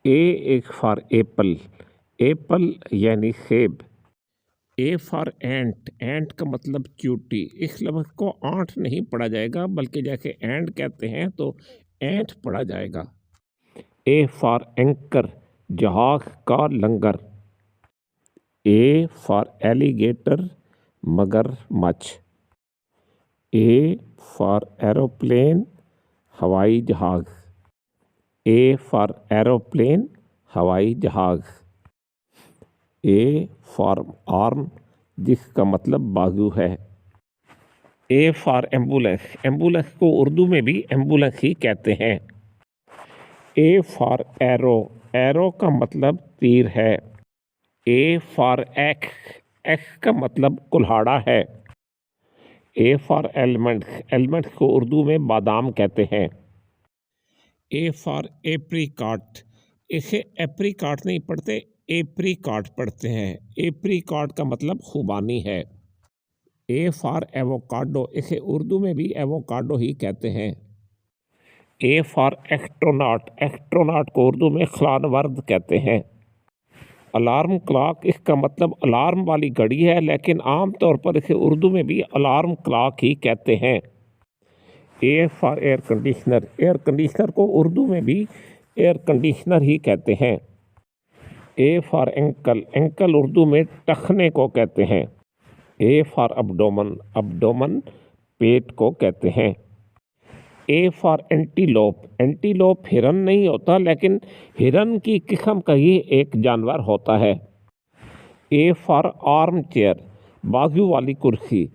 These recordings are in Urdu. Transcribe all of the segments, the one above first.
اے ایک فار ایپل، ایپل یعنی سیب۔ اے فار اینٹ، اینٹ کا مطلب چیونٹی۔ اس لفظ کو آنٹ نہیں پڑھا جائے گا بلکہ جیسے اینٹ کہتے ہیں تو اینٹ پڑھا جائے گا۔ اے فار اینکر، جہاز کا لنگر۔ اے فار ایلیگیٹر، مگر مچھ۔ اے فار ایروپلین، ہوائی جہاز۔ اے فار ایروپلین، ہوائی جہاز۔ اے فار آرم، جس کا مطلب بازو ہے۔ اے فار ایمبولینس، ایمبولینس کو اردو میں بھی ایمبولینس ہی کہتے ہیں۔ اے فار ایرو، ایرو کا مطلب تیر ہے۔ اے فار ایکس، ایکس کا مطلب کلہاڑا ہے۔ اے فار ایلمنٹس، ایلمنٹس کو اردو میں بادام کہتے ہیں۔ اے فار ایپریکاٹ، اسے ایپریکاٹ نہیں پڑھتے ایپریکاٹ پڑھتے ہیں۔ ایپریکاٹ کا مطلب خوبانی ہے۔ اے فار ایووکاڈو، اسے اردو میں بھی ایووکاڈو ہی کہتے ہیں۔ اے فار ایسٹروناٹ، ایسٹروناٹ کو اردو میں خلان ورد کہتے ہیں۔ الارم کلاک، اس کا مطلب الارم والی گھڑی ہے لیکن عام طور پر اسے اردو میں بھی الارم کلاک ہی کہتے ہیں۔ A for air conditioner, air conditioner کو اردو میں بھی ایئر کنڈیشنر ہی کہتے ہیں۔ اے فار اینکل، اینکل اردو میں ٹخنے کو کہتے ہیں۔ اے فار ابڈومن، ابڈومن پیٹ کو کہتے ہیں۔ اے فار اینٹیلوپ، اینٹیلوپ ہرن نہیں ہوتا لیکن ہرن کی قسم کا ہی ایک جانور ہوتا ہے۔ اے فار آرم چیئر، بازو والی کرسی،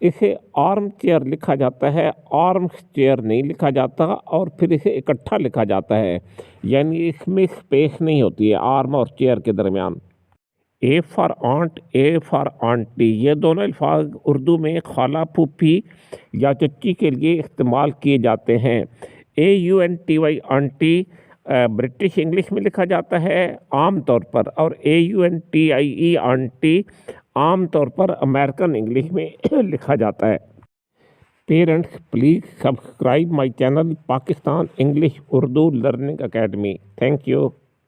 اسے آرم چیئر لکھا جاتا ہے، آرمز چیئر نہیں لکھا جاتا اور پھر اسے اکٹھا لکھا جاتا ہے، یعنی اس میں اسپیس نہیں ہوتی ہے آرم اور چیئر کے درمیان۔ A for aunt, A for aunty, یہ دونوں الفاظ اردو میں خالہ، پھوپھی یا چچی کے لیے استعمال کیے جاتے ہیں۔ AUNTY آنٹی برٹش انگلش میں لکھا جاتا ہے عام طور پر، اور AUNTIE آنٹی عام طور پر امریکن انگلش میں لکھا جاتا ہے۔ Parents please subscribe my channel Pakistan English Urdu learning academy. Thank you.